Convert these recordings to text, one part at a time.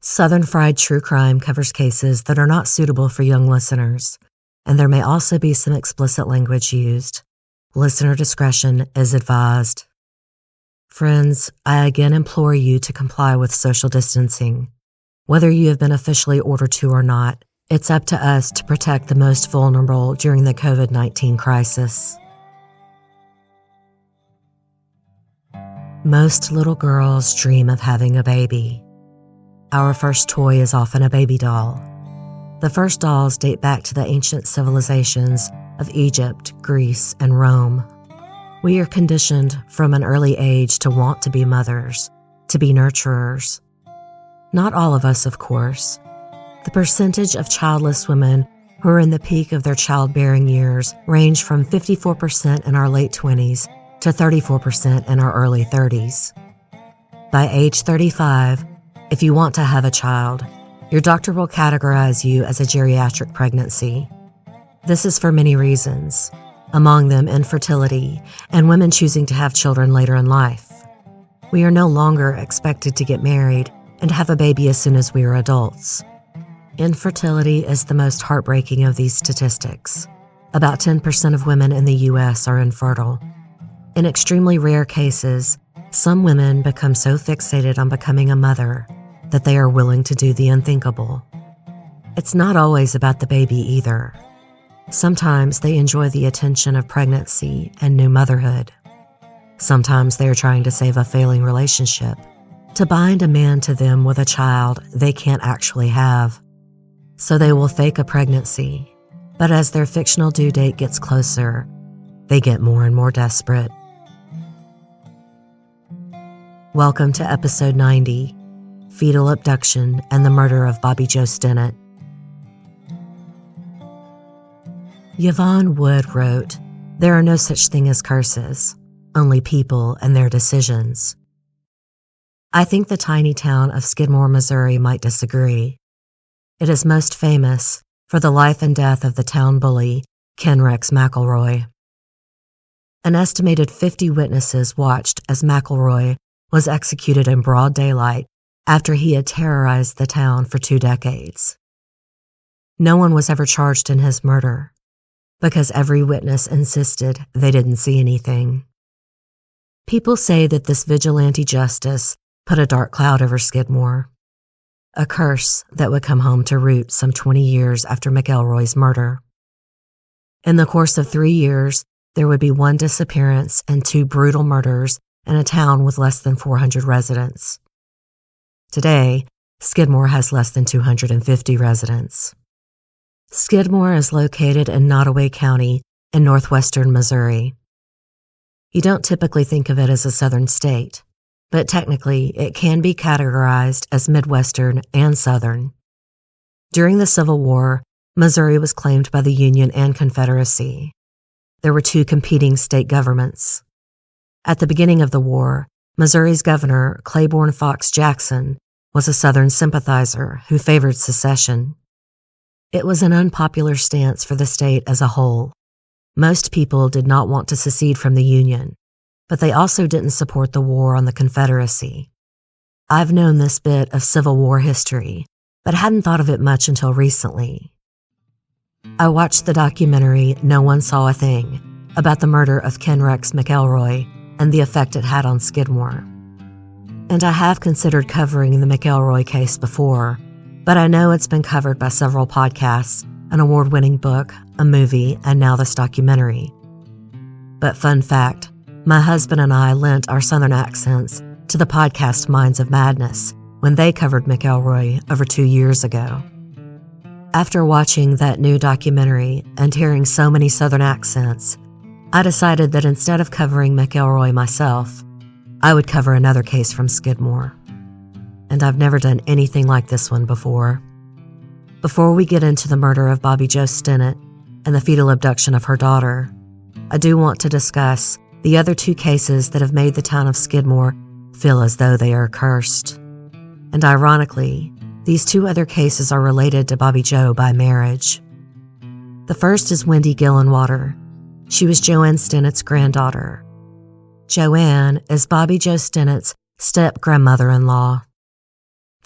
Southern Fried True Crime covers cases that are not suitable for young listeners, and there may also be some explicit language used. Listener discretion is advised. Friends, I again implore you to comply with social distancing. Whether you have been officially ordered to or not, it's up to us to protect the most vulnerable during the COVID-19 crisis. Most little girls dream of having a baby. Our first toy is often a baby doll. The first dolls date back to the ancient civilizations of Egypt, Greece, and Rome. We are conditioned from an early age to want to be mothers, to be nurturers. Not all of us, of course. The percentage of childless women who are in the peak of their childbearing years range from 54% in our late 20s to 34% in our early 30s. By age 35, if you want to have a child, your doctor will categorize you as a geriatric pregnancy. This is for many reasons, among them infertility and women choosing to have children later in life. We are no longer expected to get married and have a baby as soon as we are adults. Infertility is the most heartbreaking of these statistics. About 10% of women in the U.S. are infertile. In extremely rare cases, some women become so fixated on becoming a mother that they are willing to do the unthinkable. It's not always about the baby either. Sometimes they enjoy the attention of pregnancy and new motherhood. Sometimes they are trying to save a failing relationship, to bind a man to them with a child they can't actually have. So they will fake a pregnancy, but as their fictional due date gets closer, they get more and more desperate. Welcome to episode 90, Fetal Abduction and the Murder of Bobbie Jo Stinnett. Yvonne Wood wrote, "There are no such thing as curses, only people and their decisions." I think the tiny town of Skidmore, Missouri might disagree. It is most famous for the life and death of the town bully, Rex McElroy. An estimated 50 witnesses watched as McElroy was executed in broad daylight after he had terrorized the town for 2 decades. No one was ever charged in his murder, because every witness insisted they didn't see anything. People say that this vigilante justice put a dark cloud over Skidmore, a curse that would come home to root some 20 years after McElroy's murder. In the course of 3 years, there would be 1 disappearance and 2 brutal murders in a town with less than 400 residents. Today, Skidmore has less than 250 residents. Skidmore is located in Nottoway County in northwestern Missouri. You don't typically think of it as a southern state, but technically it can be categorized as Midwestern and Southern. During the Civil War, Missouri was claimed by the Union and Confederacy. There were 2 competing state governments. At the beginning of the war, Missouri's governor, Claiborne Fox Jackson, was a Southern sympathizer who favored secession. It was an unpopular stance for the state as a whole. Most people did not want to secede from the Union, but they also didn't support the war on the Confederacy. I've known this bit of Civil War history, but hadn't thought of it much until recently. I watched the documentary No One Saw a Thing about the murder of Rex McElroy and the effect it had on Skidmore. And I have considered covering the McElroy case before, but I know it's been covered by several podcasts, an award-winning book, a movie, and now this documentary. But fun fact, my husband and I lent our Southern accents to the podcast Minds of Madness when they covered McElroy over 2 years ago. After watching that new documentary and hearing so many Southern accents, I decided that instead of covering McElroy myself, I would cover another case from Skidmore. And I've never done anything like this one before. Before we get into the murder of Bobbie Jo Stinnett and the fetal abduction of her daughter, I do want to discuss the other 2 cases that have made the town of Skidmore feel as though they are cursed. And ironically, these 2 other cases are related to Bobbie Jo by marriage. The first is Wendy Gill. She was Joanne Stinnett's granddaughter. Joanne is Bobbie Jo Stinnett's step-grandmother-in-law.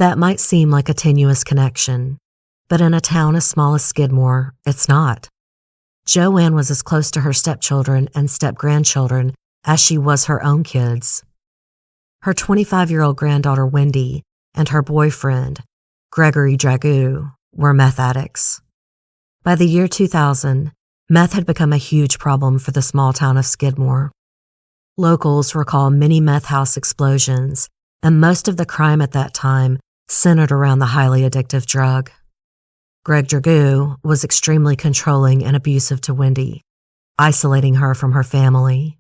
That might seem like a tenuous connection, but in a town as small as Skidmore, it's not. Joanne was as close to her stepchildren and step-grandchildren as she was her own kids. Her 25-year-old granddaughter Wendy and her boyfriend, Gregory Dragoo, were meth addicts. By the year 2000, meth had become a huge problem for the small town of Skidmore. Locals recall many meth house explosions, and most of the crime at that time centered around the highly addictive drug. Greg Dragoo was extremely controlling and abusive to Wendy, isolating her from her family.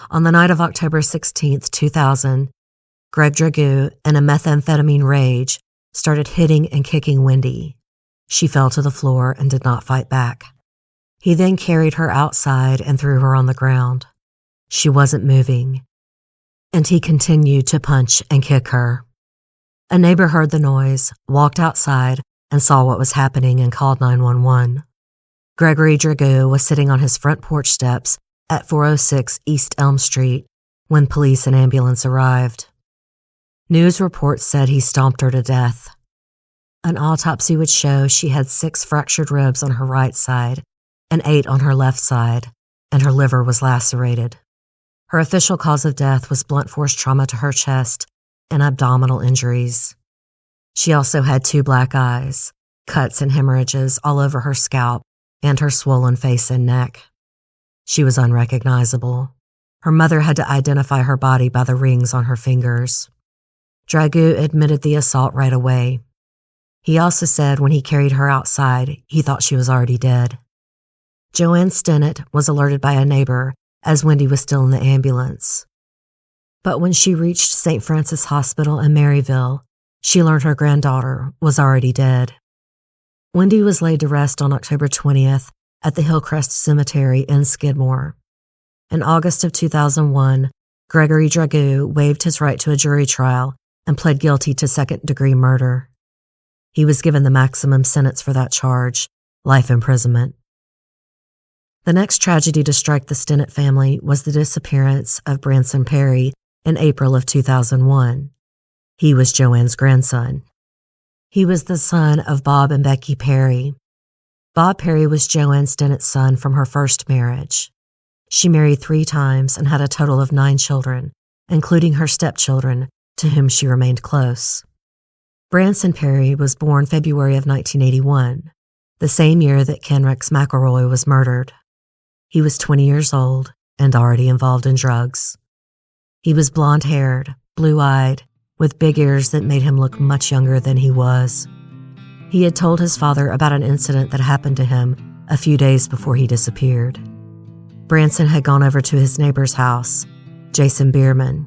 On the night of October 16, 2000, Greg Dragoo, in a methamphetamine rage, started hitting and kicking Wendy. She fell to the floor and did not fight back. He then carried her outside and threw her on the ground. She wasn't moving, and he continued to punch and kick her. A neighbor heard the noise, walked outside, and saw what was happening and called 911. Gregory Dragoo was sitting on his front porch steps at 406 East Elm Street when police and ambulance arrived. News reports said he stomped her to death. An autopsy would show she had 6 fractured ribs on her right side and 8 on her left side, and her liver was lacerated. Her official cause of death was blunt force trauma to her chest and abdominal injuries. She also had 2 black eyes, cuts and hemorrhages all over her scalp and her swollen face and neck. She was unrecognizable. Her mother had to identify her body by the rings on her fingers. Dragoo admitted the assault right away. He also said when he carried her outside, he thought she was already dead. Joanne Stinnett was alerted by a neighbor as Wendy was still in the ambulance. But when she reached St. Francis Hospital in Maryville, she learned her granddaughter was already dead. Wendy was laid to rest on October 20th at the Hillcrest Cemetery in Skidmore. In August of 2001, Gregory Dragoo waived his right to a jury trial and pled guilty to second-degree murder. He was given the maximum sentence for that charge, life imprisonment. The next tragedy to strike the Stinnett family was the disappearance of Branson Perry in April of 2001. He was Joanne's grandson. He was the son of Bob and Becky Perry. Bob Perry was Joanne Stinnett's son from her first marriage. She married 3 times and had a total of 9 children, including her stepchildren, to whom she remained close. Branson Perry was born February of 1981, the same year that Rex McElroy was murdered. He was 20 years old and already involved in drugs. He was blonde-haired, blue-eyed, with big ears that made him look much younger than he was. He had told his father about an incident that happened to him a few days before he disappeared. Branson had gone over to his neighbor's house, Jason Bierman.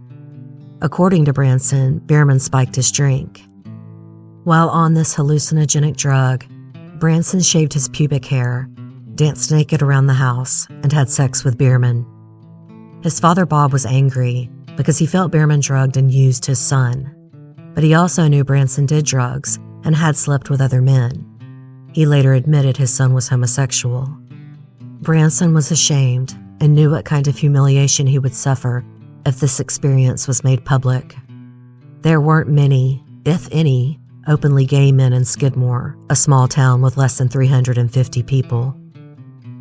According to Branson, Bierman spiked his drink. While on this hallucinogenic drug, Branson shaved his pubic hair, danced naked around the house, and had sex with Bierman. His father Bob was angry because he felt Bierman drugged and used his son. But he also knew Branson did drugs and had slept with other men. He later admitted his son was homosexual. Branson was ashamed and knew what kind of humiliation he would suffer if this experience was made public. There weren't many, if any, openly gay men in Skidmore, a small town with less than 350 people.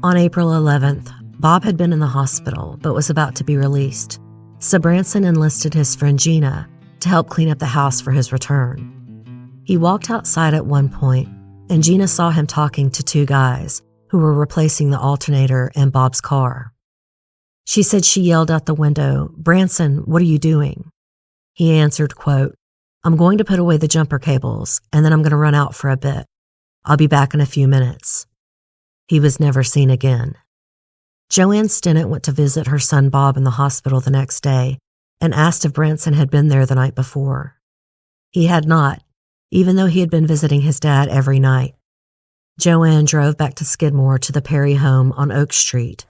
On April 11th, Bob had been in the hospital but was about to be released, so Branson enlisted his friend Gina to help clean up the house for his return. He walked outside at one point, and Gina saw him talking to 2 guys who were replacing the alternator in Bob's car. She said she yelled out the window, "Branson, what are you doing?" He answered, quote, "I'm going to put away the jumper cables, and then I'm going to run out for a bit. I'll be back in a few minutes." He was never seen again. Joanne Stinnett went to visit her son Bob in the hospital the next day and asked if Branson had been there the night before. He had not, even though he had been visiting his dad every night. Joanne drove back to Skidmore to the Perry home on Oak Street,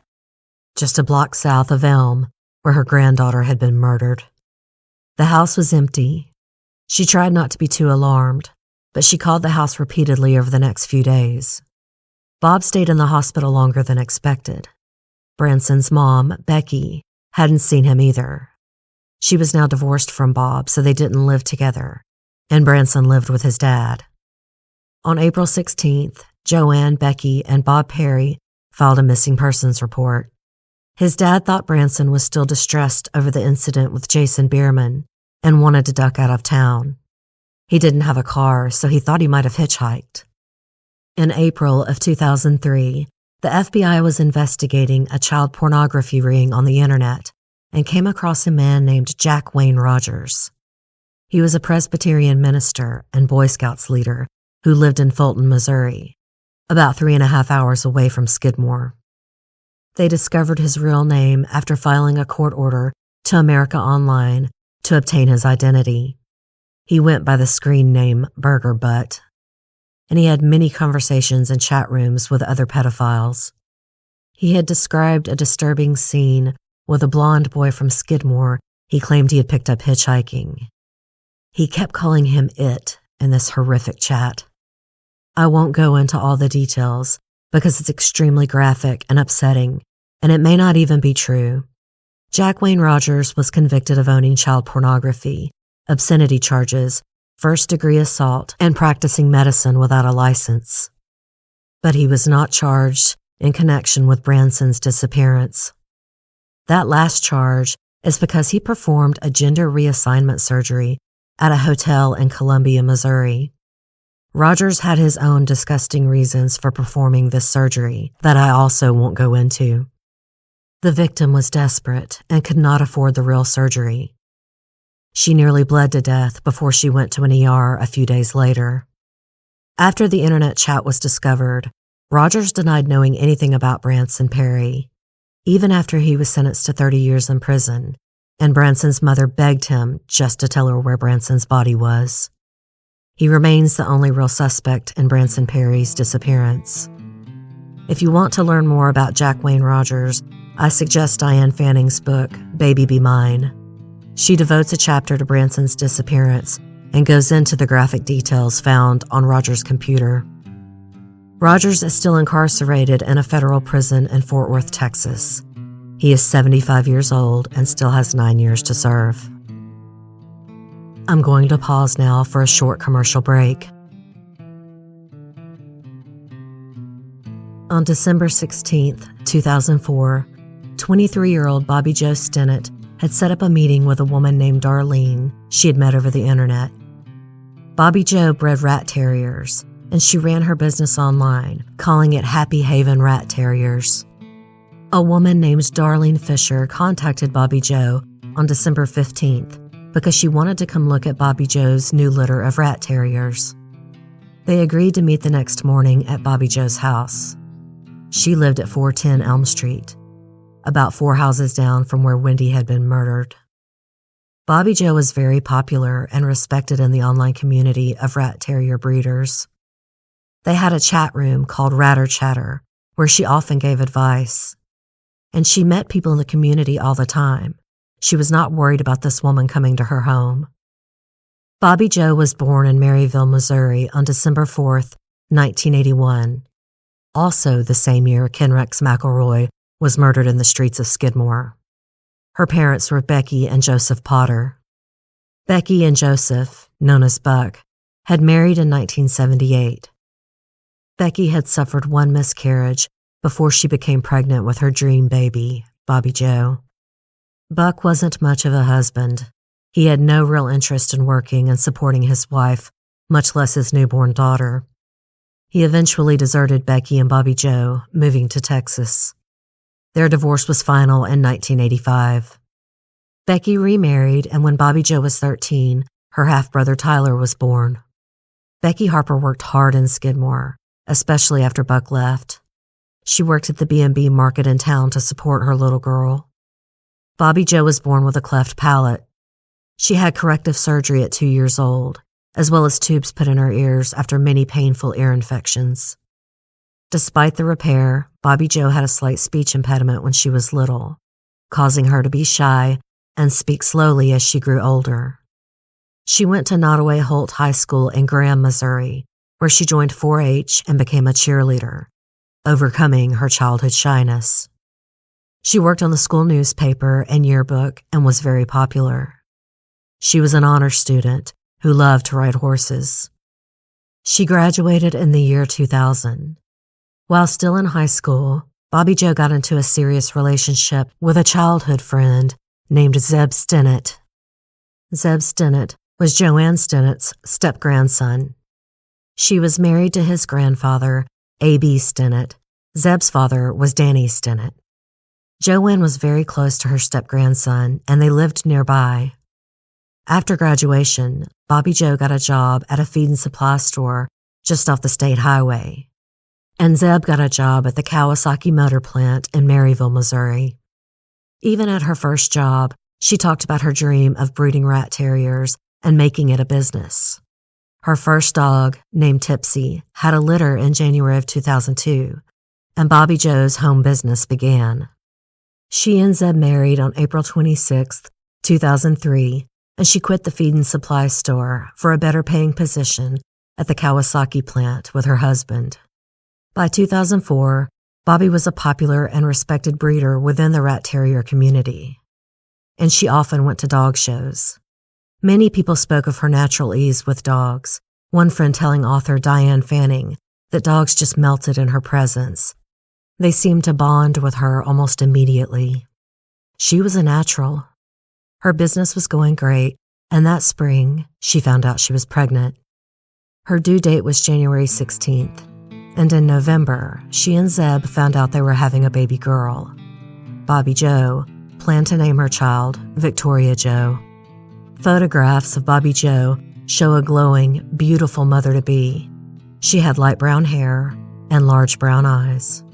just a block south of Elm, where her granddaughter had been murdered. The house was empty. She tried not to be too alarmed, but she called the house repeatedly over the next few days. Bob stayed in the hospital longer than expected. Branson's mom, Becky, hadn't seen him either. She was now divorced from Bob, so they didn't live together, and Branson lived with his dad. On April 16th, Joanne, Becky, and Bob Perry filed a missing persons report. His dad thought Branson was still distressed over the incident with Jason Bierman and wanted to duck out of town. He didn't have a car, so he thought he might have hitchhiked. In April of 2003, the FBI was investigating a child pornography ring on the internet and came across a man named Jack Wayne Rogers. He was a Presbyterian minister and Boy Scouts leader who lived in Fulton, Missouri, about 3.5 hours away from Skidmore. They discovered his real name after filing a court order to America Online to obtain his identity. He went by the screen name Burger Butt, and he had many conversations in chat rooms with other pedophiles. He had described a disturbing scene with a blonde boy from Skidmore he claimed he had picked up hitchhiking. He kept calling him it in this horrific chat. I won't go into all the details because it's extremely graphic and upsetting, and it may not even be true. Jack Wayne Rogers was convicted of owning child pornography, obscenity charges, first-degree assault, and practicing medicine without a license. But he was not charged in connection with Branson's disappearance. That last charge is because he performed a gender reassignment surgery at a hotel in Columbia, Missouri. Rogers had his own disgusting reasons for performing this surgery that I also won't go into. The victim was desperate and could not afford the real surgery. She nearly bled to death before she went to an ER a few days later. After the internet chat was discovered, Rogers denied knowing anything about Branson Perry, even after he was sentenced to 30 years in prison, and Branson's mother begged him just to tell her where Branson's body was. He remains the only real suspect in Branson Perry's disappearance. If you want to learn more about Jack Wayne Rogers, I suggest Diane Fanning's book, Baby Be Mine. She devotes a chapter to Branson's disappearance and goes into the graphic details found on Rogers' computer. Rogers is still incarcerated in a federal prison in Fort Worth, Texas. He is 75 years old and still has 9 years to serve. I'm going to pause now for a short commercial break. On December 16, 2004, 23-year-old Bobbie Jo Stinnett had set up a meeting with a woman named Darlene she had met over the internet. Bobbie Jo bred rat terriers, and she ran her business online, calling it Happy Haven Rat Terriers. A woman named Darlene Fisher contacted Bobbie Jo on December 15th because she wanted to come look at Bobbie Jo's new litter of rat terriers. They agreed to meet the next morning at Bobbie Jo's house. She lived at 410 Elm Street, about 4 houses down from where Wendy had been murdered. Bobbie Jo was very popular and respected in the online community of rat terrier breeders. They had a chat room called Ratter Chatter, where she often gave advice. And she met people in the community all the time. She was not worried about this woman coming to her home. Bobbie Jo was born in Maryville, Missouri on December 4th, 1981. Also the same year Rex McElroy was murdered in the streets of Skidmore. Her parents were Becky and Joseph Potter. Becky and Joseph, known as Buck, had married in 1978. Becky had suffered one miscarriage before she became pregnant with her dream baby, Bobbie Jo. Buck wasn't much of a husband. He had no real interest in working and supporting his wife, much less his newborn daughter. He eventually deserted Becky and Bobbie Jo, moving to Texas. Their divorce was final in 1985. Becky remarried, and when Bobbie Jo was 13, her half-brother Tyler was born. Becky Harper worked hard in Skidmore, especially after Buck left. She worked at the B&B market in town to support her little girl. Bobbie Jo was born with a cleft palate. She had corrective surgery at 2 years old, as well as tubes put in her ears after many painful ear infections. Despite the repair, Bobbie Jo had a slight speech impediment when she was little, causing her to be shy and speak slowly as she grew older. She went to Nottoway Holt High School in Graham, Missouri, where she joined 4-H and became a cheerleader, overcoming her childhood shyness. She worked on the school newspaper and yearbook and was very popular. She was an honor student who loved to ride horses. She graduated in the year 2000. While still in high school, Bobbie Jo got into a serious relationship with a childhood friend named Zeb Stinnett. Zeb Stinnett was Joanne Stinnett's step-grandson. She was married to his grandfather, A.B. Stinnett. Zeb's father was Danny Stinnett. Joanne was very close to her step-grandson, and they lived nearby. After graduation, Bobbie Jo got a job at a feed and supply store just off the state highway, and Zeb got a job at the Kawasaki Motor Plant in Maryville, Missouri. Even at her first job, she talked about her dream of breeding rat terriers and making it a business. Her first dog, named Tipsy, had a litter in January of 2002, and Bobbie Jo's home business began. She and Zeb married on April 26, 2003, and she quit the feed and supply store for a better-paying position at the Kawasaki plant with her husband. By 2004, Bobbie was a popular and respected breeder within the rat terrier community, and she often went to dog shows. Many people spoke of her natural ease with dogs, one friend telling author Diane Fanning that dogs just melted in her presence. They seemed to bond with her almost immediately. She was a natural. Her business was going great, and that spring, she found out she was pregnant. Her due date was January 16th, and in November, she and Zeb found out they were having a baby girl. Bobbie Jo planned to name her child Victoria Jo. Photographs of Bobbie Jo show a glowing, beautiful mother-to-be. She had light brown hair and large brown eyes.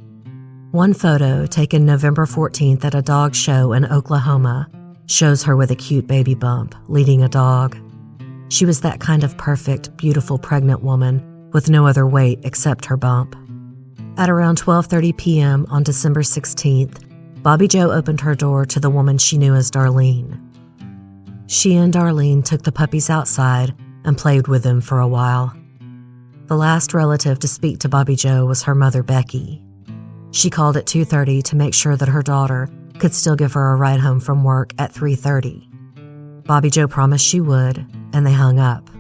One photo taken November 14th at a dog show in Oklahoma shows her with a cute baby bump, leading a dog. She was that kind of perfect, beautiful pregnant woman with no other weight except her bump. At around 12:30 p.m. on December 16th, Bobbie Jo opened her door to the woman she knew as Darlene. She and Darlene took the puppies outside and played with them for a while. The last relative to speak to Bobbie Jo was her mother, Becky. She called at 2:30 to make sure that her daughter could still give her a ride home from work at 3:30. Bobbie Jo promised she would, and they hung up.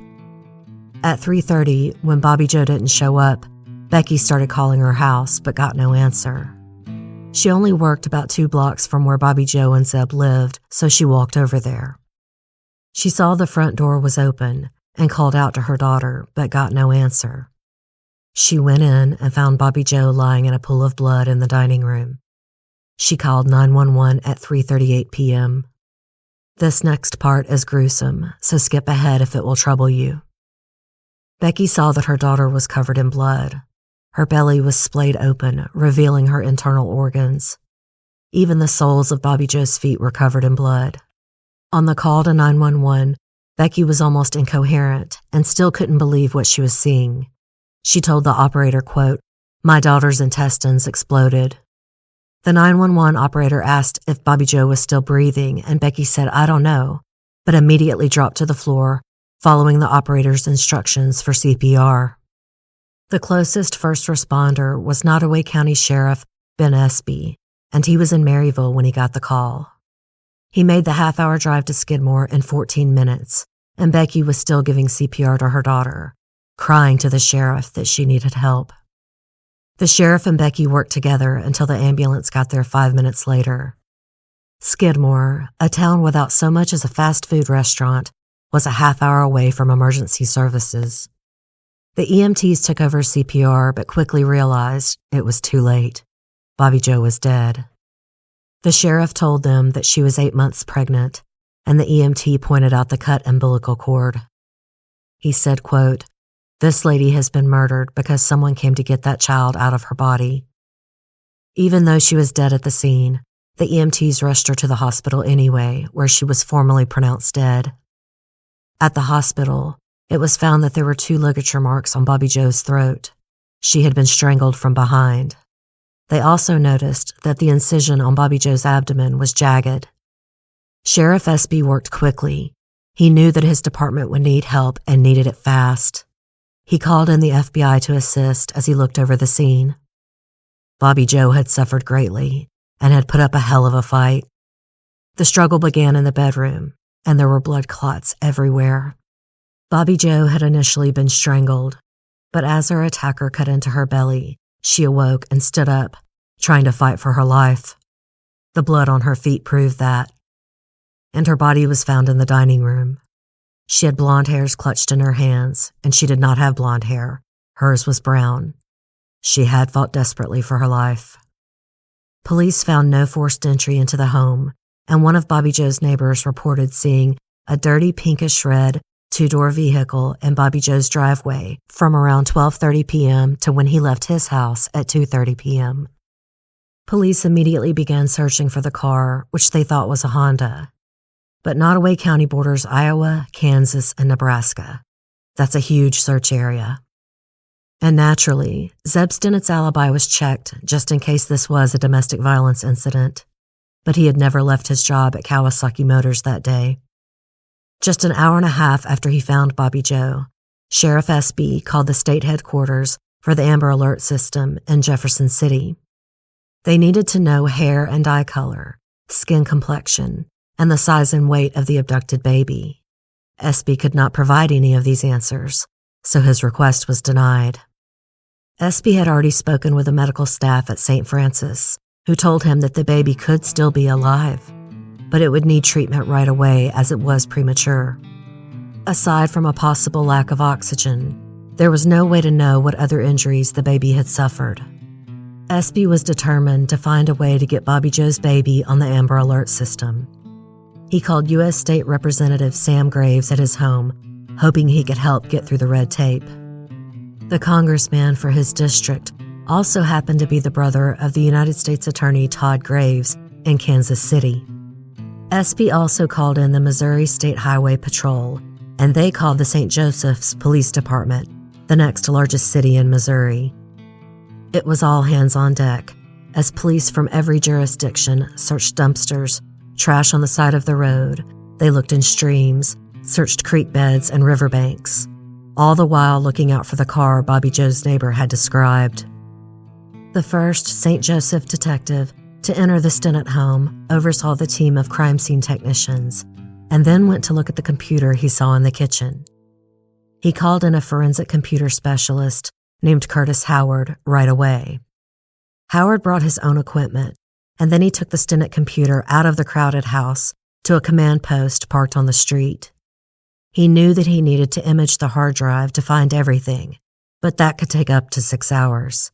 At 3:30, when Bobbie Jo didn't show up, Becky started calling her house but got no answer. She only worked about 2 blocks from where Bobbie Jo and Zeb lived, so she walked over there. She saw the front door was open and called out to her daughter but got no answer. She went in and found Bobbie Jo lying in a pool of blood in the dining room. She called 911 at 3:38 p.m. This next part is gruesome, so skip ahead if it will trouble you. Becky saw that her daughter was covered in blood. Her belly was splayed open, revealing her internal organs. Even the soles of Bobbie Jo's feet were covered in blood. On the call to 911, Becky was almost incoherent and still couldn't believe what she was seeing. She told the operator, quote, "My daughter's intestines exploded." The 911 operator asked if Bobbie Jo was still breathing, and Becky said, "I don't know," but immediately dropped to the floor, following the operator's instructions for CPR. The closest first responder was Nottoway County Sheriff Ben Espy, and he was in Maryville when he got the call. He made the half-hour drive to Skidmore in 14 minutes, and Becky was still giving CPR to her daughter, crying to the sheriff that she needed help. The sheriff and Becky worked together until the ambulance got there 5 minutes later. Skidmore, a town without so much as a fast food restaurant, was a half-hour away from emergency services. The EMTs took over CPR but quickly realized it was too late. Bobbie Jo was dead. The sheriff told them that she was 8 months pregnant, and the EMT pointed out the cut umbilical cord. He said, quote, "This lady has been murdered because someone came to get that child out of her body." Even though she was dead at the scene, the EMTs rushed her to the hospital anyway, where she was formally pronounced dead. At the hospital, it was found that there were 2 ligature marks on Bobbie Jo's throat. She had been strangled from behind. They also noticed that the incision on Bobbie Jo's abdomen was jagged. Sheriff Espy worked quickly. He knew that his department would need help and needed it fast. He called in the FBI to assist as he looked over the scene. Bobbie Jo had suffered greatly and had put up a hell of a fight. The struggle began in the bedroom, and there were blood clots everywhere. Bobbie Jo had initially been strangled, but as her attacker cut into her belly, she awoke and stood up, trying to fight for her life. The blood on her feet proved that. And her body was found in the dining room. She had blonde hairs clutched in her hands, and she did not have blonde hair. Hers was brown. She had fought desperately for her life. Police found no forced entry into the home, and one of Bobbie Jo's neighbors reported seeing a dirty pinkish red two-door vehicle in Bobbie Jo's driveway from around 12:30 p.m. to when he left his house at 2:30 p.m. Police immediately began searching for the car, which they thought was a Honda. But Nottoway County borders Iowa, Kansas, and Nebraska. That's a huge search area. And naturally, Zeb Stinnett's alibi was checked just in case this was a domestic violence incident. But he had never left his job at Kawasaki Motors that day. Just an hour and a half after he found Bobbie Jo, Sheriff SB called the state headquarters for the Amber Alert system in Jefferson City. They needed to know hair and eye color, skin complexion, and the size and weight of the abducted baby. SB could not provide any of these answers, so his request was denied. SB had already spoken with the medical staff at St. Francis, who told him that the baby could still be alive, but it would need treatment right away as it was premature. Aside from a possible lack of oxygen, there was no way to know what other injuries the baby had suffered. SB was determined to find a way to get Bobbie Jo's baby on the Amber Alert system. He called U.S. State Representative Sam Graves at his home, hoping he could help get through the red tape. The congressman for his district also happened to be the brother of the United States Attorney Todd Graves in Kansas City. SB also called in the Missouri State Highway Patrol, and they called the St. Joseph's Police Department, the next largest city in Missouri. It was all hands on deck, as police from every jurisdiction searched dumpsters, trash on the side of the road. They looked in streams, searched creek beds and riverbanks, all the while looking out for the car Bobbie Jo's neighbor had described. The first St. Joseph detective to enter the Stinnett home oversaw the team of crime scene technicians and then went to look at the computer he saw in the kitchen. He called in a forensic computer specialist named Curtis Howard right away. Howard brought his own equipment, and then he took the Stinnett computer out of the crowded house to a command post parked on the street. He knew that he needed to image the hard drive to find everything, but that could take up to 6 hours.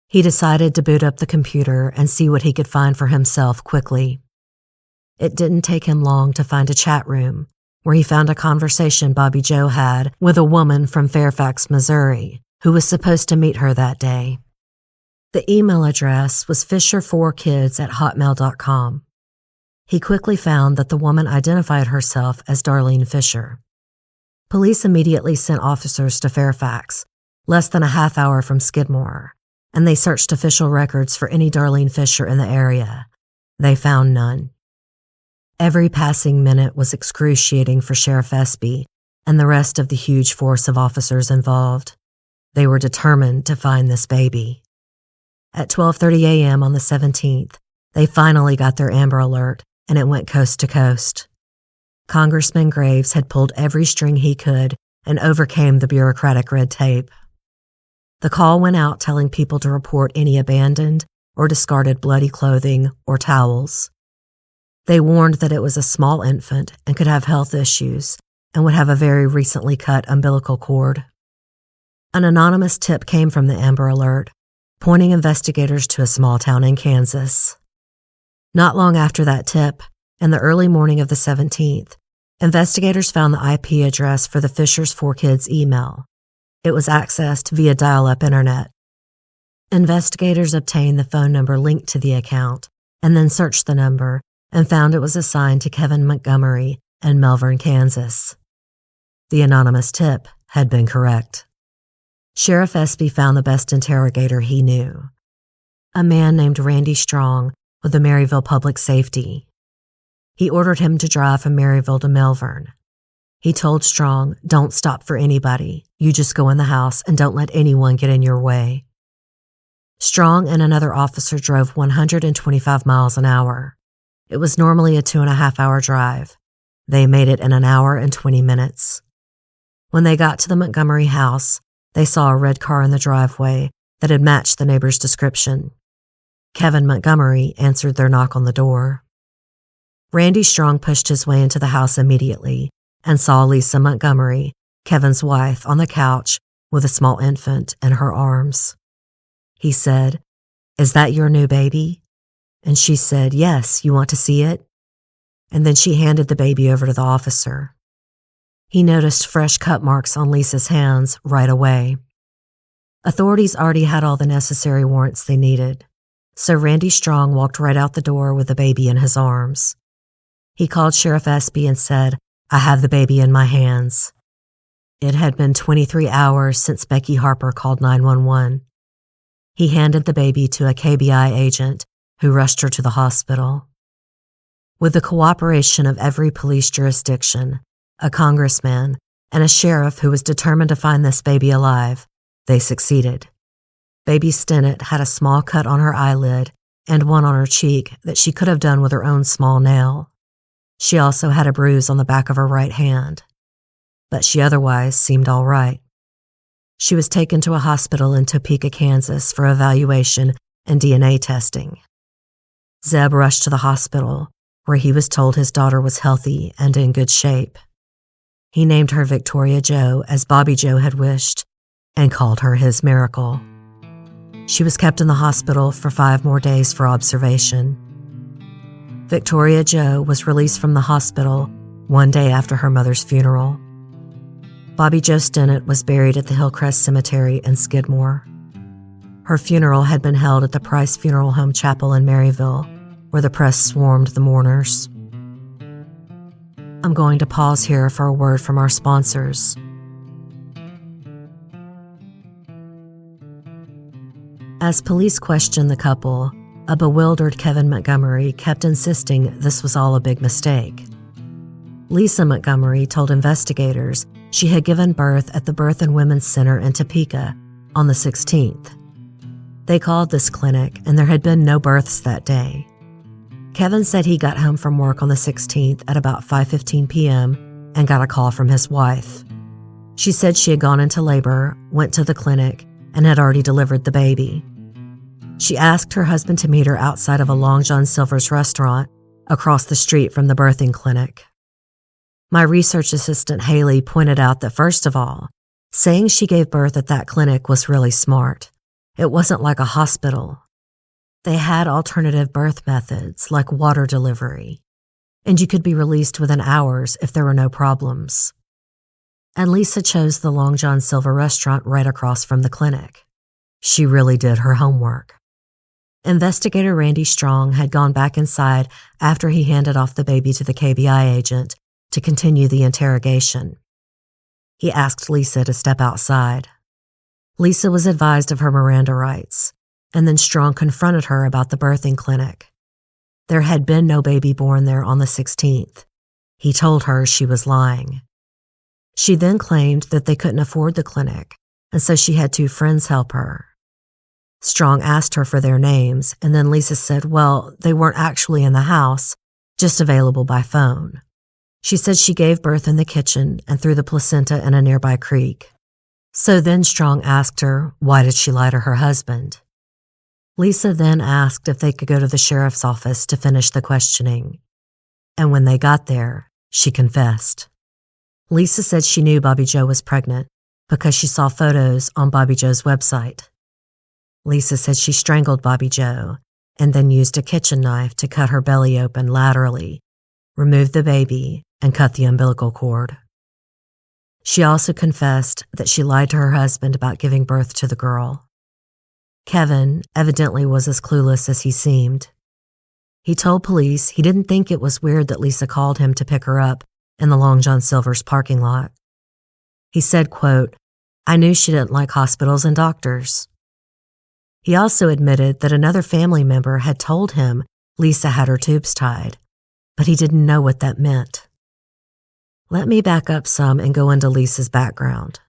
He decided to boot up the computer and see what he could find for himself quickly. It didn't take him long to find a chat room, where he found a conversation Bobbie Jo had with a woman from Fairfax, Missouri, who was supposed to meet her that day. The email address was fisher4kids@hotmail.com. He quickly found that the woman identified herself as Darlene Fisher. Police immediately sent officers to Fairfax, less than a half hour from Skidmore, and they searched official records for any Darlene Fisher in the area. They found none. Every passing minute was excruciating for Sheriff Espy and the rest of the huge force of officers involved. They were determined to find this baby. At 12:30 a.m. on the 17th, they finally got their Amber Alert, and it went coast to coast. Congressman Graves had pulled every string he could and overcame the bureaucratic red tape. The call went out telling people to report any abandoned or discarded bloody clothing or towels. They warned that it was a small infant and could have health issues and would have a very recently cut umbilical cord. An anonymous tip came from the Amber Alert, pointing investigators to a small town in Kansas. Not long after that tip, in the early morning of the 17th, investigators found the IP address for the Fisher's 4 Kids email. It was accessed via dial-up internet. Investigators obtained the phone number linked to the account and then searched the number and found it was assigned to Kevin Montgomery in Melbourne, Kansas. The anonymous tip had been correct. Sheriff Espy found the best interrogator he knew, a man named Randy Strong with the Maryville Public Safety. He ordered him to drive from Maryville to Melbourne. He told Strong, "Don't stop for anybody. You just go in the house and don't let anyone get in your way." Strong and another officer drove 125 miles an hour. It was normally a 2.5-hour drive. They made it in an hour and 20 minutes. When they got to the Montgomery house, they saw a red car in the driveway that had matched the neighbor's description. Kevin Montgomery answered their knock on the door. Randy Strong pushed his way into the house immediately and saw Lisa Montgomery, Kevin's wife, on the couch with a small infant in her arms. He said, "Is that your new baby?" And she said, "Yes, you want to see it?" And then she handed the baby over to the officer. He noticed fresh cut marks on Lisa's hands right away. Authorities already had all the necessary warrants they needed, so Randy Strong walked right out the door with the baby in his arms. He called Sheriff Espy and said, "I have the baby in my hands." It had been 23 hours since Becky Harper called 911. He handed the baby to a KBI agent who rushed her to the hospital. With the cooperation of every police jurisdiction, a congressman, and a sheriff who was determined to find this baby alive, they succeeded. Baby Stinnett had a small cut on her eyelid and one on her cheek that she could have done with her own small nail. She also had a bruise on the back of her right hand, but she otherwise seemed all right. She was taken to a hospital in Topeka, Kansas for evaluation and DNA testing. Zeb rushed to the hospital, where he was told his daughter was healthy and in good shape. He named her Victoria Jo, as Bobbie Jo had wished, and called her his miracle. She was kept in the hospital for 5 more days for observation. Victoria Jo was released from the hospital 1 day after her mother's funeral. Bobbie Jo Stinnett was buried at the Hillcrest Cemetery in Skidmore. Her funeral had been held at the Price Funeral Home Chapel in Maryville, where the press swarmed the mourners. I'm going to pause here for a word from our sponsors. As police questioned the couple, a bewildered Kevin Montgomery kept insisting this was all a big mistake. Lisa Montgomery told investigators she had given birth at the Birth and Women's Center in Topeka on the 16th. They called this clinic, and there had been no births that day. Kevin said he got home from work on the 16th at about 5:15 p.m. and got a call from his wife. She said she had gone into labor, went to the clinic, and had already delivered the baby. She asked her husband to meet her outside of a Long John Silver's restaurant across the street from the birthing clinic. My research assistant Haley pointed out that, first of all, saying she gave birth at that clinic was really smart. It wasn't like a hospital. They had alternative birth methods like water delivery, and you could be released within hours if there were no problems. And Lisa chose the Long John Silver restaurant right across from the clinic. She really did her homework. Investigator Randy Strong had gone back inside after he handed off the baby to the KBI agent to continue the interrogation. He asked Lisa to step outside. Lisa was advised of her Miranda rights, and then Strong confronted her about the birthing clinic. There had been no baby born there on the 16th. He told her she was lying. She then claimed that they couldn't afford the clinic, and so she had 2 friends help her. Strong asked her for their names, and then Lisa said, well, they weren't actually in the house, just available by phone. She said she gave birth in the kitchen and threw the placenta in a nearby creek. So then Strong asked her, why did she lie to her husband? Lisa then asked if they could go to the sheriff's office to finish the questioning. And when they got there, she confessed. Lisa said she knew Bobbie Jo was pregnant because she saw photos on Bobbie Jo's website. Lisa said she strangled Bobbie Jo and then used a kitchen knife to cut her belly open laterally, removed the baby, and cut the umbilical cord. She also confessed that she lied to her husband about giving birth to the girl. Kevin evidently was as clueless as he seemed. He told police he didn't think it was weird that Lisa called him to pick her up in the Long John Silver's parking lot. He said, quote, I knew she didn't like hospitals and doctors. He also admitted that another family member had told him Lisa had her tubes tied, but he didn't know what that meant. Let me back up some and go into Lisa's background.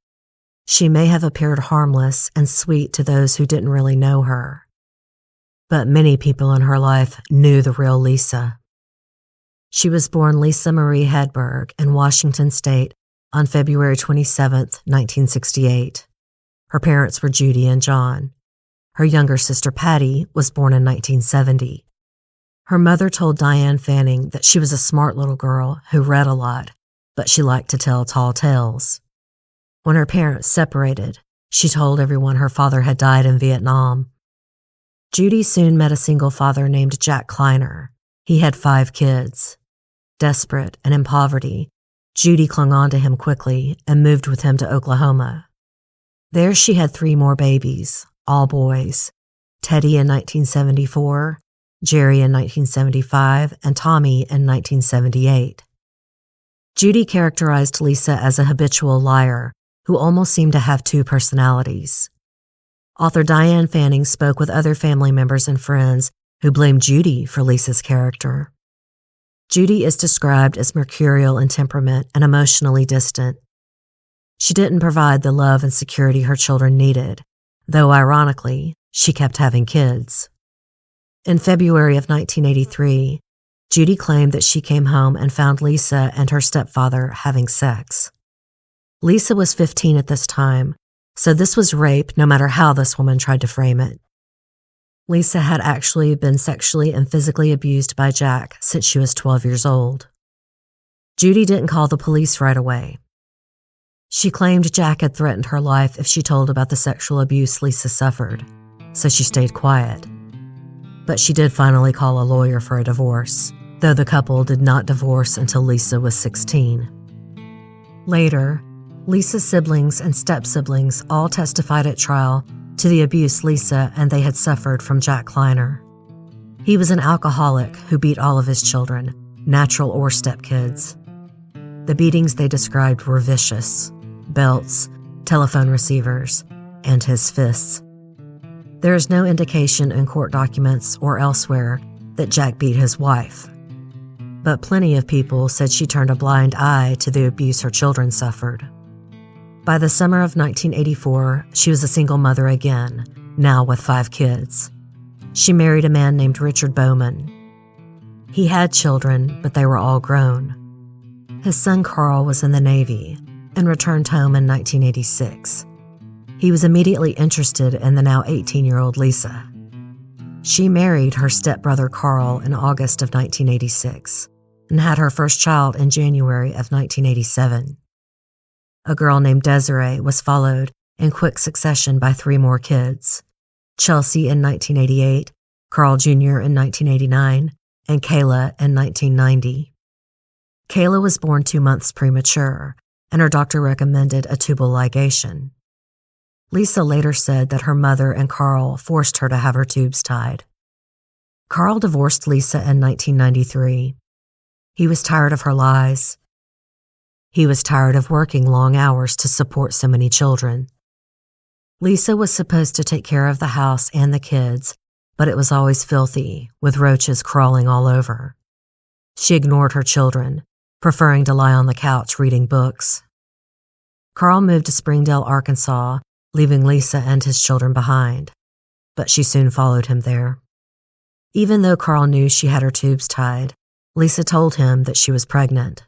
She may have appeared harmless and sweet to those who didn't really know her, but many people in her life knew the real Lisa. She was born Lisa Marie Hedberg in Washington State on February 27, 1968. Her parents were Judy and John. Her younger sister Patty was born in 1970. Her mother told Diane Fanning that she was a smart little girl who read a lot, but she liked to tell tall tales. When her parents separated, she told everyone her father had died in Vietnam. Judy soon met a single father named Jack Kleiner. He had 5 kids. Desperate and in poverty, Judy clung on to him quickly and moved with him to Oklahoma. There she had 3 more babies, all boys, Teddy in 1974, Jerry in 1975, and Tommy in 1978. Judy characterized Lisa as a habitual liar who almost seemed to have 2 personalities. Author Diane Fanning spoke with other family members and friends who blamed Judy for Lisa's character. Judy is described as mercurial in temperament and emotionally distant. She didn't provide the love and security her children needed, though ironically, she kept having kids. In February of 1983, Judy claimed that she came home and found Lisa and her stepfather having sex. Lisa was 15 at this time, so this was rape no matter how this woman tried to frame it. Lisa had actually been sexually and physically abused by Jack since she was 12 years old. Judy didn't call the police right away. She claimed Jack had threatened her life if she told about the sexual abuse Lisa suffered, so she stayed quiet. But she did finally call a lawyer for a divorce, though the couple did not divorce until Lisa was 16. Later, Lisa's siblings and step-siblings all testified at trial to the abuse Lisa and they had suffered from Jack Kleiner. He was an alcoholic who beat all of his children, natural or stepkids. The beatings they described were vicious: belts, telephone receivers, and his fists. There is no indication in court documents or elsewhere that Jack beat his wife, but plenty of people said she turned a blind eye to the abuse her children suffered. By the summer of 1984, she was a single mother again, now with 5 kids. She married a man named Richard Bowman. He had children, but they were all grown. His son Carl was in the Navy and returned home in 1986. He was immediately interested in the now 18-year-old Lisa. She married her stepbrother Carl in August of 1986 and had her first child in January of 1987. A girl named Desiree was followed in quick succession by 3 more kids: Chelsea in 1988, Carl Jr. in 1989, and Kayla in 1990. Kayla was born 2 months premature, and her doctor recommended a tubal ligation. Lisa later said that her mother and Carl forced her to have her tubes tied. Carl divorced Lisa in 1993. He was tired of her lies. He was tired of working long hours to support so many children. Lisa was supposed to take care of the house and the kids, but it was always filthy, with roaches crawling all over. She ignored her children, preferring to lie on the couch reading books. Carl moved to Springdale, Arkansas, leaving Lisa and his children behind, but she soon followed him there. Even though Carl knew she had her tubes tied, Lisa told him that she was pregnant.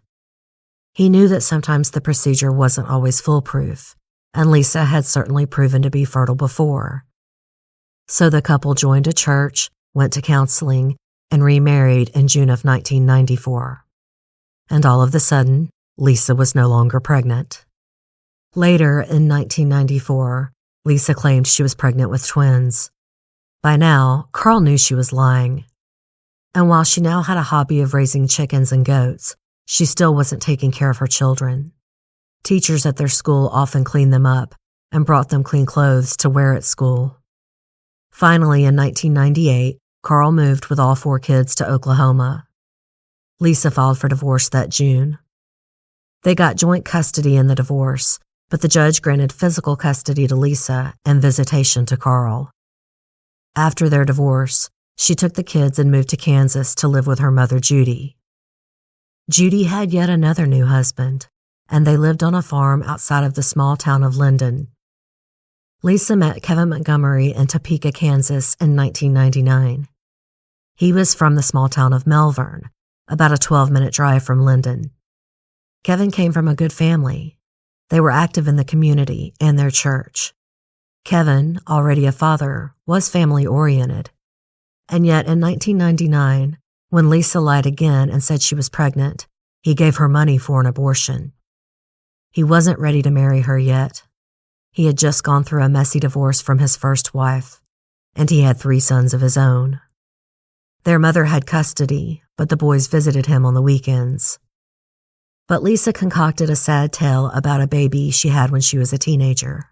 He knew that sometimes the procedure wasn't always foolproof, and Lisa had certainly proven to be fertile before. So the couple joined a church, went to counseling, and remarried in June of 1994. And all of a sudden, Lisa was no longer pregnant. Later, in 1994, Lisa claimed she was pregnant with twins. By now, Carl knew she was lying. And while she now had a hobby of raising chickens and goats, she still wasn't taking care of her children. Teachers at their school often cleaned them up and brought them clean clothes to wear at school. Finally, in 1998, Carl moved with all 4 kids to Oklahoma. Lisa filed for divorce that June. They got joint custody in the divorce, but the judge granted physical custody to Lisa and visitation to Carl. After their divorce, she took the kids and moved to Kansas to live with her mother, Judy. Judy had yet another new husband, and they lived on a farm outside of the small town of Linden. Lisa met Kevin Montgomery in Topeka, Kansas in 1999. He was from the small town of Melbourne, about a 12-minute drive from Linden. Kevin came from a good family. They were active in the community and their church. Kevin, already a father, was family-oriented. And yet in 1999, when Lisa lied again and said she was pregnant, he gave her money for an abortion. He wasn't ready to marry her yet. He had just gone through a messy divorce from his first wife, and he had 3 sons of his own. Their mother had custody, but the boys visited him on the weekends. But Lisa concocted a sad tale about a baby she had when she was a teenager.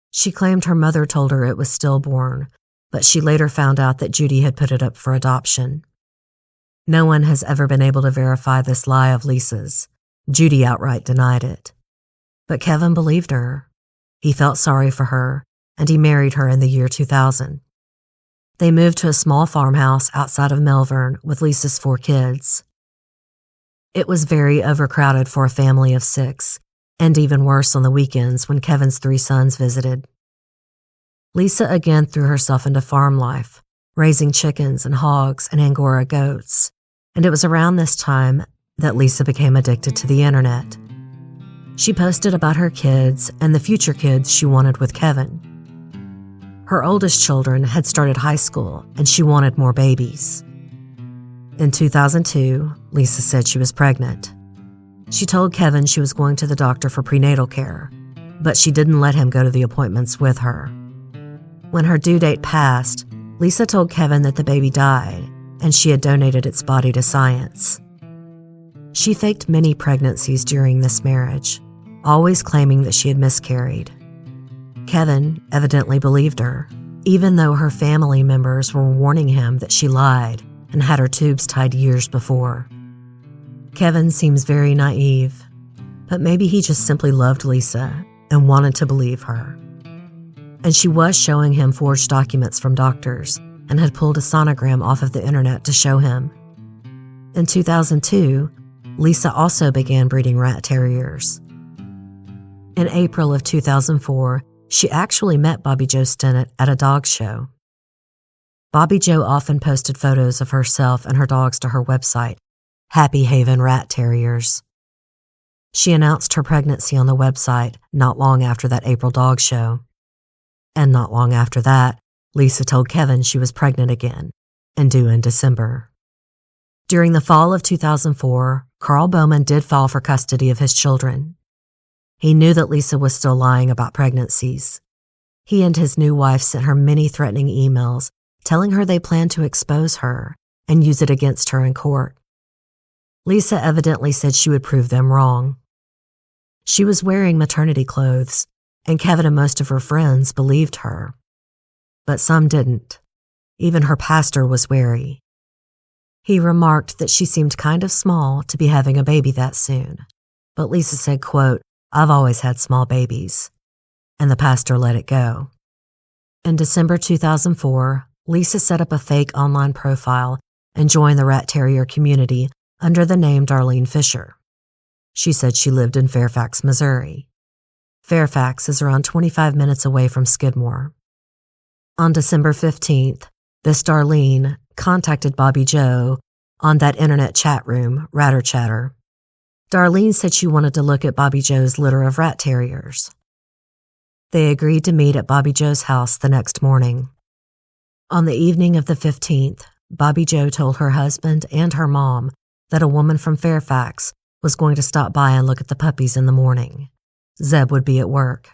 She claimed her mother told her it was stillborn, but she later found out that Judy had put it up for adoption. No one has ever been able to verify this lie of Lisa's. Judy outright denied it. But Kevin believed her. He felt sorry for her, and he married her in the year 2000. They moved to a small farmhouse outside of Melbourne with Lisa's 4 kids. It was very overcrowded for a family of 6, and even worse on the weekends when Kevin's 3 sons visited. Lisa again threw herself into farm life, raising chickens and hogs and Angora goats, and it was around this time that Lisa became addicted to the internet. She posted about her kids and the future kids she wanted with Kevin. Her oldest children had started high school, and she wanted more babies. In 2002, Lisa said she was pregnant. She told Kevin she was going to the doctor for prenatal care, but she didn't let him go to the appointments with her. When her due date passed, Lisa told Kevin that the baby died, and she had donated its body to science. She faked many pregnancies during this marriage, always claiming that she had miscarried. Kevin evidently believed her, even though her family members were warning him that she lied and had her tubes tied years before. Kevin seems very naive, but maybe he just simply loved Lisa and wanted to believe her. And she was showing him forged documents from doctors and had pulled a sonogram off of the internet to show him. In 2002, Lisa also began breeding rat terriers. In April of 2004, she actually met Bobbie Jo Stinnett at a dog show. Bobbie Jo often posted photos of herself and her dogs to her website, Happy Haven Rat Terriers. She announced her pregnancy on the website not long after that April dog show. And not long after that, Lisa told Kevin she was pregnant again and due in December. During the fall of 2004, Carl Bowman did file for custody of his children. He knew that Lisa was still lying about pregnancies. He and his new wife sent her many threatening emails telling her they planned to expose her and use it against her in court. Lisa evidently said she would prove them wrong. She was wearing maternity clothes, and Kevin and most of her friends believed her. But some didn't. Even her pastor was wary. He remarked that she seemed kind of small to be having a baby that soon, but Lisa said, quote, "I've always had small babies," and the pastor let it go. In December 2004, Lisa set up a fake online profile and joined the rat terrier community under the name Darlene Fisher. She said she lived in Fairfax, Missouri. Fairfax is around 25 minutes away from Skidmore. On December 15th, this Darlene contacted Bobbie Jo on that internet chat room, Ratter Chatter. Darlene said she wanted to look at Bobbie Jo's litter of rat terriers. They agreed to meet at Bobbie Jo's house the next morning. On the evening of the 15th, Bobbie Jo told her husband and her mom that a woman from Fairfax was going to stop by and look at the puppies in the morning. Zeb would be at work.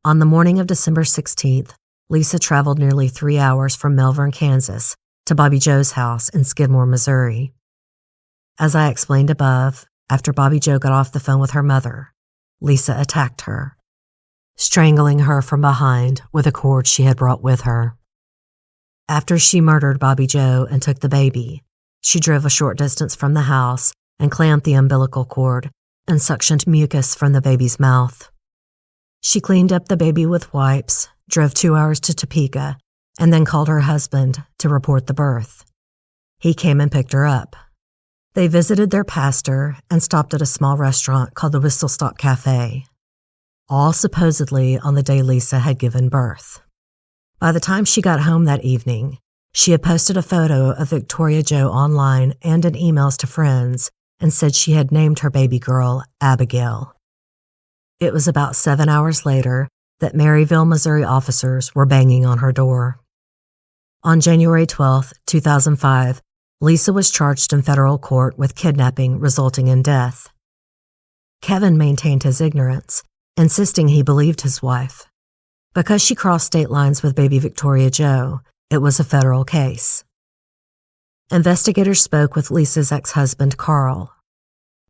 On the morning of December 16th, Lisa traveled nearly 3 hours from Melbourne, Kansas, to Bobbie Jo's house in Skidmore, Missouri. As I explained above, after Bobbie Jo got off the phone with her mother, Lisa attacked her, strangling her from behind with a cord she had brought with her. After she murdered Bobbie Jo and took the baby, she drove a short distance from the house and clamped the umbilical cord and suctioned mucus from the baby's mouth. She cleaned up the baby with wipes, drove 2 hours to Topeka, and then called her husband to report the birth. He came and picked her up. They visited their pastor and stopped at a small restaurant called the Whistle Stop Cafe, all supposedly on the day Lisa had given birth. By the time she got home that evening, she had posted a photo of Victoria Jo online and in emails to friends and said she had named her baby girl Abigail. It was about 7 hours later that Maryville, Missouri officers were banging on her door. On January 12, 2005, Lisa was charged in federal court with kidnapping resulting in death. Kevin maintained his ignorance, insisting he believed his wife. Because she crossed state lines with baby Victoria Jo, it was a federal case. Investigators spoke with Lisa's ex-husband, Carl.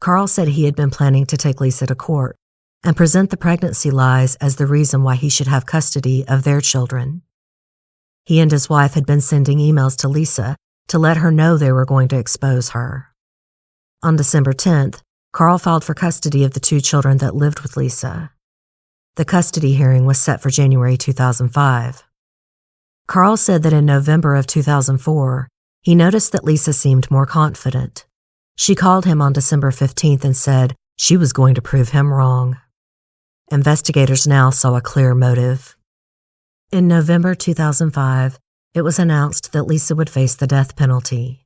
Carl said he had been planning to take Lisa to court and present the pregnancy lies as the reason why he should have custody of their children. He and his wife had been sending emails to Lisa to let her know they were going to expose her. On December 10th, Carl filed for custody of the 2 children that lived with Lisa. The custody hearing was set for January 2005. Carl said that in November of 2004, he noticed that Lisa seemed more confident. She called him on December 15th and said she was going to prove him wrong. Investigators now saw a clear motive. In November 2005, it was announced that Lisa would face the death penalty,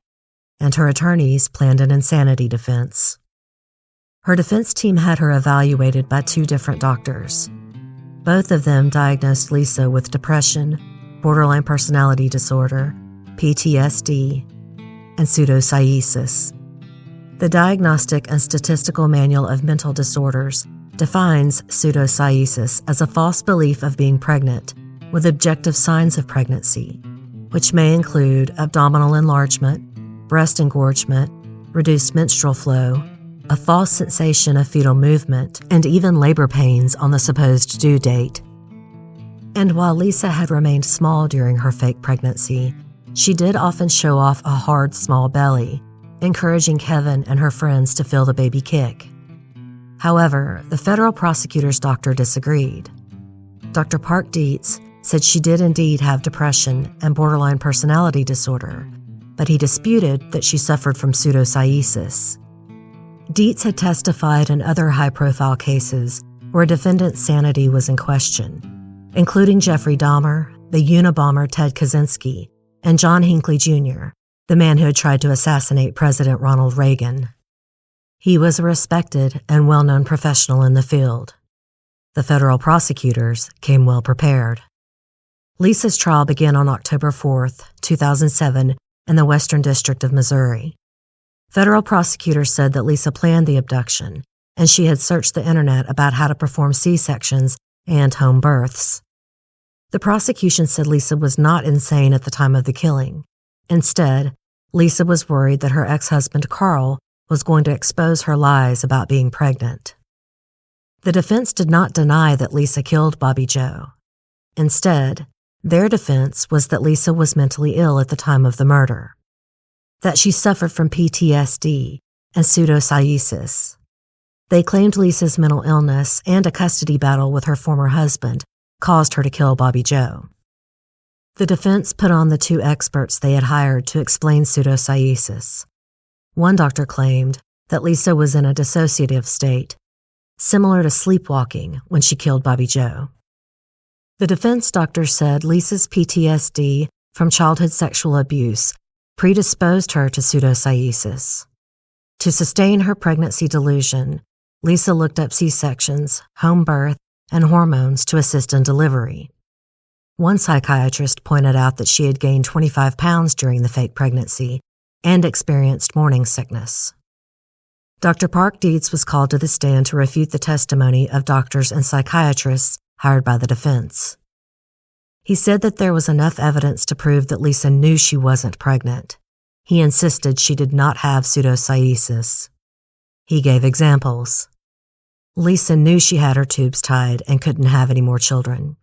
and her attorneys planned an insanity defense. Her defense team had her evaluated by 2 different doctors. Both of them diagnosed Lisa with depression, borderline personality disorder, PTSD, and pseudopsoriasis. The Diagnostic and Statistical Manual of Mental Disorders defines pseudopsoriasis as a false belief of being pregnant with objective signs of pregnancy, which may include abdominal enlargement, breast engorgement, reduced menstrual flow, a false sensation of fetal movement, and even labor pains on the supposed due date. And while Lisa had remained small during her fake pregnancy, she did often show off a hard, small belly, encouraging Kevin and her friends to feel the baby kick. However, the federal prosecutor's doctor disagreed. Dr. Park Dietz said she did indeed have depression and borderline personality disorder, but he disputed that she suffered from pseudopsoriasis. Dietz had testified in other high-profile cases where a defendant's sanity was in question, including Jeffrey Dahmer, the Unabomber Ted Kaczynski, and John Hinckley Jr., the man who had tried to assassinate President Ronald Reagan. He was a respected and well-known professional in the field. The federal prosecutors came well prepared. Lisa's trial began on October 4, 2007, in the Western District of Missouri. Federal prosecutors said that Lisa planned the abduction, and she had searched the internet about how to perform C-sections and home births. The prosecution said Lisa was not insane at the time of the killing. Instead, Lisa was worried that her ex-husband Carl was going to expose her lies about being pregnant. The defense did not deny that Lisa killed Bobbie Jo. Instead, their defense was that Lisa was mentally ill at the time of the murder, that she suffered from PTSD and pseudopsoriasis. They claimed Lisa's mental illness and a custody battle with her former husband caused her to kill Bobbie Jo. The defense put on the 2 experts they had hired to explain pseudopsoriasis. One doctor claimed that Lisa was in a dissociative state, similar to sleepwalking when she killed Bobbie Jo. The defense doctor said Lisa's PTSD from childhood sexual abuse predisposed her to pseudopsoriasis. To sustain her pregnancy delusion, Lisa looked up C-sections, home birth, and hormones to assist in delivery. One psychiatrist pointed out that she had gained 25 pounds during the fake pregnancy and experienced morning sickness. Dr. Park Dietz was called to the stand to refute the testimony of doctors and psychiatrists hired by the defense. He said that there was enough evidence to prove that Lisa knew she wasn't pregnant. He insisted she did not have pseudopsoriasis. He gave examples. Lisa knew she had her tubes tied and couldn't have any more children.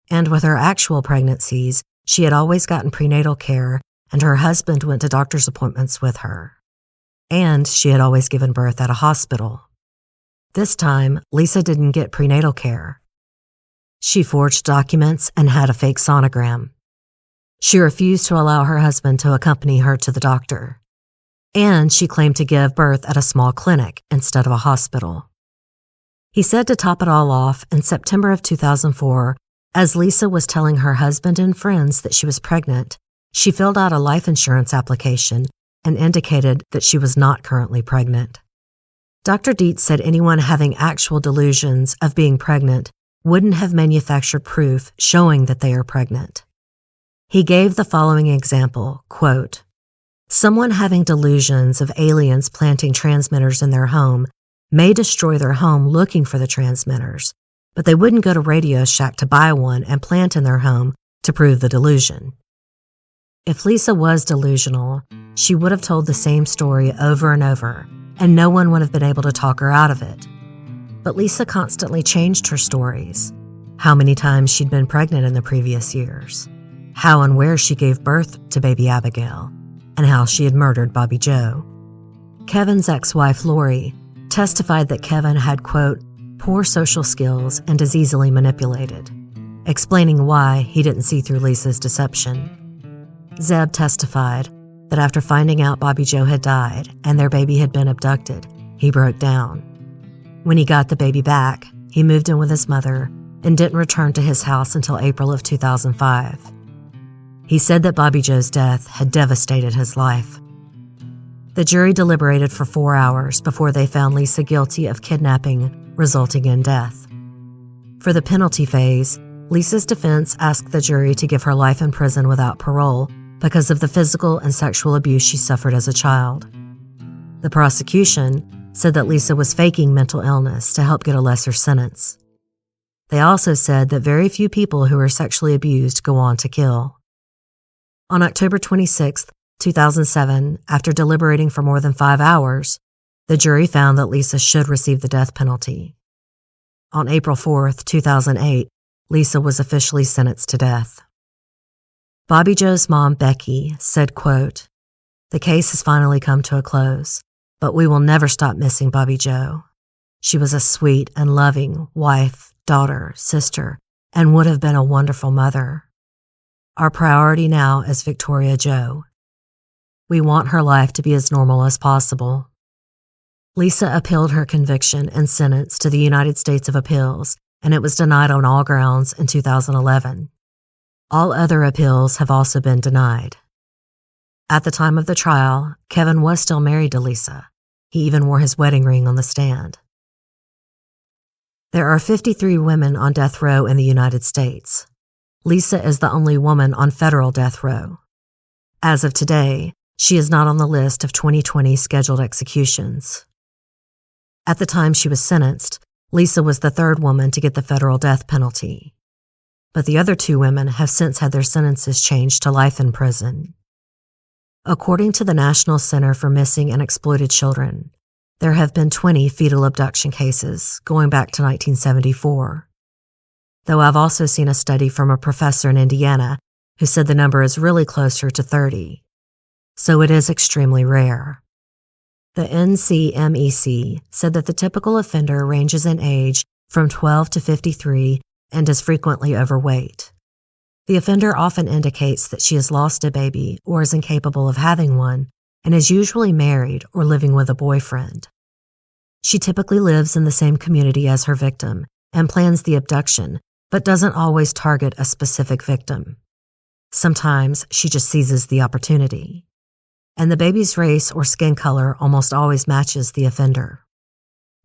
And with her actual pregnancies, she had always gotten prenatal care, and her husband went to doctor's appointments with her. And she had always given birth at a hospital. This time, Lisa didn't get prenatal care. She forged documents and had a fake sonogram. She refused to allow her husband to accompany her to the doctor. And she claimed to give birth at a small clinic instead of a hospital. He said to top it all off, in September of 2004, as Lisa was telling her husband and friends that she was pregnant, she filled out a life insurance application and indicated that she was not currently pregnant. Dr. Dietz said anyone having actual delusions of being pregnant wouldn't have manufactured proof showing that they are pregnant. He gave the following example, quote, "Someone having delusions of aliens planting transmitters in their home may destroy their home looking for the transmitters, but they wouldn't go to Radio Shack to buy one and plant in their home to prove the delusion." If Lisa was delusional, she would have told the same story over and over, and no one would have been able to talk her out of it. But Lisa constantly changed her stories. How many times she'd been pregnant in the previous years, how and where she gave birth to baby Abigail, and how she had murdered Bobbie Jo. Kevin's ex-wife, Lori, testified that Kevin had, quote, "poor social skills and is easily manipulated," explaining why he didn't see through Lisa's deception. Zeb testified that after finding out Bobbie Jo had died and their baby had been abducted, he broke down. When he got the baby back, he moved in with his mother and didn't return to his house until April of 2005. He said that Bobbie Jo's death had devastated his life. The jury deliberated for 4 hours before they found Lisa guilty of kidnapping, resulting in death. For the penalty phase, Lisa's defense asked the jury to give her life in prison without parole because of the physical and sexual abuse she suffered as a child. The prosecution said that Lisa was faking mental illness to help get a lesser sentence. They also said that very few people who are sexually abused go on to kill. On October 26, 2007, after deliberating for more than 5 hours, the jury found that Lisa should receive the death penalty. On April 4, 2008, Lisa was officially sentenced to death. Bobbie Jo's mom, Becky, said, quote, "The case has finally come to a close, but we will never stop missing Bobbie Jo. She was a sweet and loving wife, daughter, sister, and would have been a wonderful mother. Our priority now is Victoria Jo. We want her life to be as normal as possible." Lisa appealed her conviction and sentence to the United States of Appeals, and it was denied on all grounds in 2011. All other appeals have also been denied. At the time of the trial, Kevin was still married to Lisa. He even wore his wedding ring on the stand. There are 53 women on death row in the United States. Lisa is the only woman on federal death row. As of today, she is not on the list of 2020 scheduled executions. At the time she was sentenced, Lisa was the third woman to get the federal death penalty. But the other 2 women have since had their sentences changed to life in prison. According to the National Center for Missing and Exploited Children, there have been 20 fetal abduction cases going back to 1974. Though I've also seen a study from a professor in Indiana who said the number is really closer to 30. So it is extremely rare. The NCMEC said that the typical offender ranges in age from 12 to 53 and is frequently overweight. The offender often indicates that she has lost a baby or is incapable of having one and is usually married or living with a boyfriend. She typically lives in the same community as her victim and plans the abduction, but doesn't always target a specific victim. Sometimes she just seizes the opportunity. And the baby's race or skin color almost always matches the offender.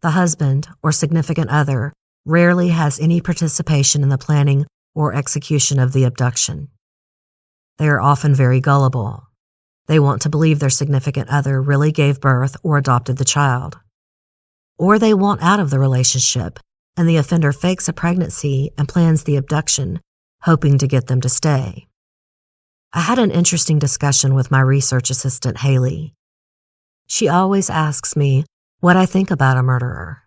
The husband or significant other rarely has any participation in the planning or execution of the abduction. They are often very gullible. They want to believe their significant other really gave birth or adopted the child. Or they want out of the relationship, and the offender fakes a pregnancy and plans the abduction, hoping to get them to stay. I had an interesting discussion with my research assistant, Haley. She always asks me what I think about a murderer,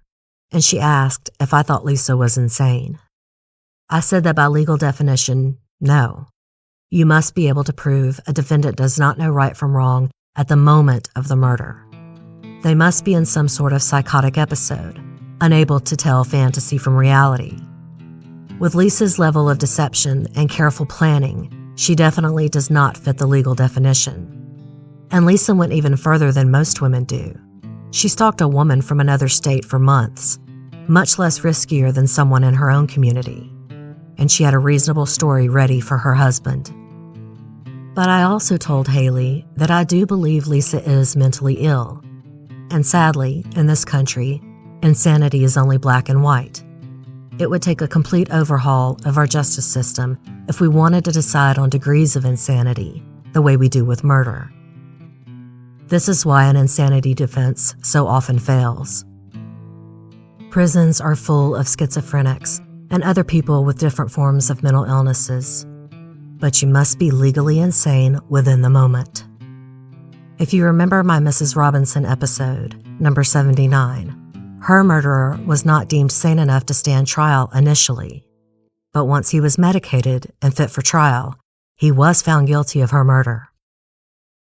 and she asked if I thought Lisa was insane. I said that by legal definition, no. You must be able to prove a defendant does not know right from wrong at the moment of the murder. They must be in some sort of psychotic episode, unable to tell fantasy from reality. With Lisa's level of deception and careful planning, she definitely does not fit the legal definition. And Lisa went even further than most women do. She stalked a woman from another state for months, much less riskier than someone in her own community. And she had a reasonable story ready for her husband. But I also told Haley that I do believe Lisa is mentally ill. And sadly, in this country, insanity is only black and white. It would take a complete overhaul of our justice system if we wanted to decide on degrees of insanity, the way we do with murder. This is why an insanity defense so often fails. Prisons are full of schizophrenics and other people with different forms of mental illnesses, but you must be legally insane within the moment. If you remember my Mrs. Robinson episode, number 79, her murderer was not deemed sane enough to stand trial initially, but once he was medicated and fit for trial, he was found guilty of her murder.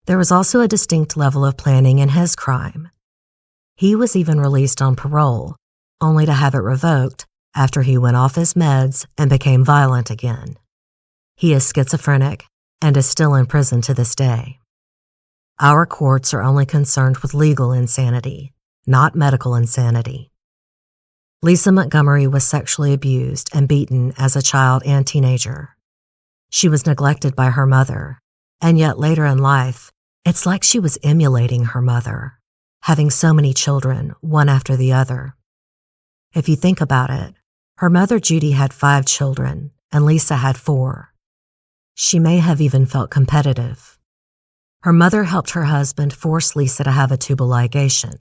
There was also a distinct level of planning in his crime. He was even released on parole, only to have it revoked after he went off his meds and became violent again. He is schizophrenic and is still in prison to this day. Our courts are only concerned with legal insanity, not medical insanity. Lisa Montgomery was sexually abused and beaten as a child and teenager. She was neglected by her mother, and yet later in life, it's like she was emulating her mother, having so many children, one after the other. If you think about it, her mother Judy had 5 children, and Lisa had 4. She may have even felt competitive. Her mother helped her husband force Lisa to have a tubal ligation.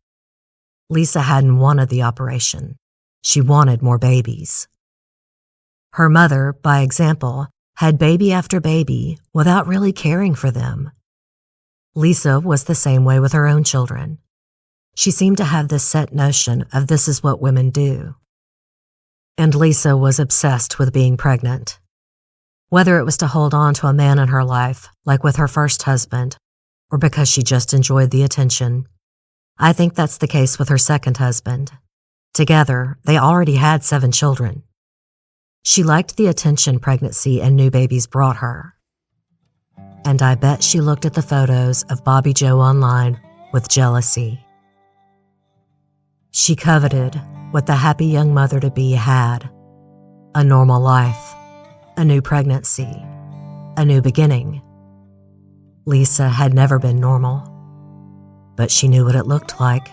Lisa hadn't wanted the operation. She wanted more babies. Her mother, by example, had baby after baby without really caring for them. Lisa was the same way with her own children. She seemed to have this set notion of this is what women do. And Lisa was obsessed with being pregnant. Whether it was to hold on to a man in her life, like with her first husband, or because she just enjoyed the attention. I think that's the case with her second husband. Together, they already had 7 children. She liked the attention pregnancy and new babies brought her. And I bet she looked at the photos of Bobbie Jo online with jealousy. She coveted what the happy young mother-to-be had: a normal life, a new pregnancy, a new beginning. Lisa had never been normal, but she knew what it looked like.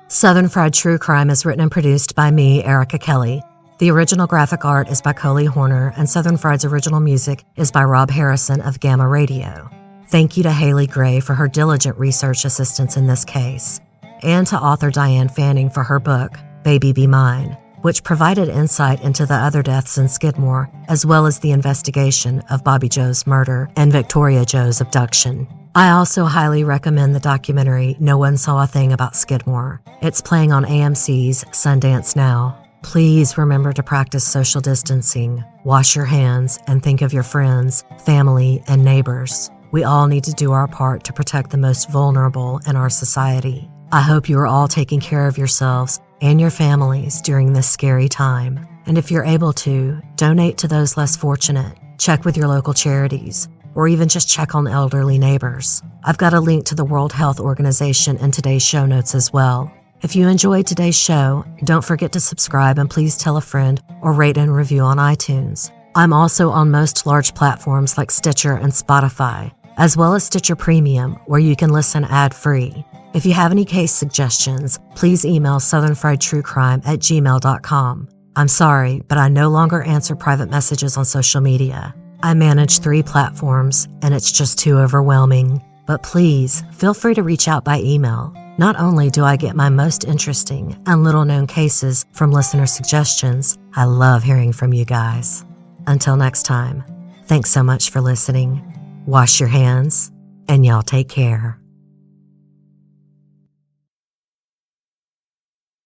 Southern Fried True Crime is written and produced by me, Erica Kelley. The original graphic art is by Coley Horner, and Southern Fried's original music is by Rob Harrison of Gamma Radio. Thank you to Haley Gray for her diligent research assistance in this case, and to author Diane Fanning for her book, Baby Be Mine, which provided insight into the other deaths in Skidmore, as well as the investigation of Bobbie Jo's murder and Victoria Jo's abduction. I also highly recommend the documentary No One Saw a Thing About Skidmore. It's playing on AMC's Sundance Now. Please remember to practice social distancing, wash your hands, and think of your friends, family, and neighbors. We all need to do our part to protect the most vulnerable in our society. I hope you are all taking care of yourselves and your families during this scary time. And if you're able to, donate to those less fortunate. Check with your local charities, or even just check on elderly neighbors. I've got a link to the World Health Organization in today's show notes as well. If you enjoyed today's show, don't forget to subscribe and please tell a friend or rate and review on iTunes. I'm also on most large platforms like Stitcher and Spotify, as well as Stitcher Premium, where you can listen ad-free. If you have any case suggestions, please email southernfriedtruecrime@gmail.com. I'm sorry, but I no longer answer private messages on social media. I manage 3 platforms, and it's just too overwhelming. But please, feel free to reach out by email. Not only do I get my most interesting and little-known cases from listener suggestions, I love hearing from you guys. Until next time, thanks so much for listening. Wash your hands, and y'all take care.